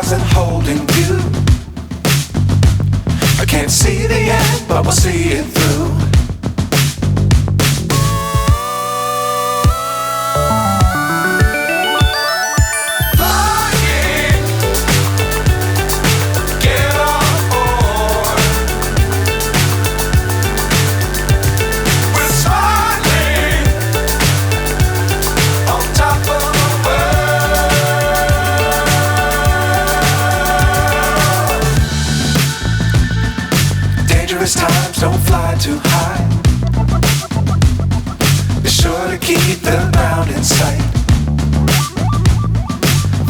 stars and holding you. I can't see the end, but we'll see it through. Times don't fly too high. Be sure to keep the ground in sight.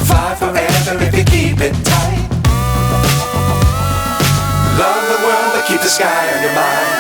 Fly forever if you keep it tight. Love the world but keep the sky on your mind.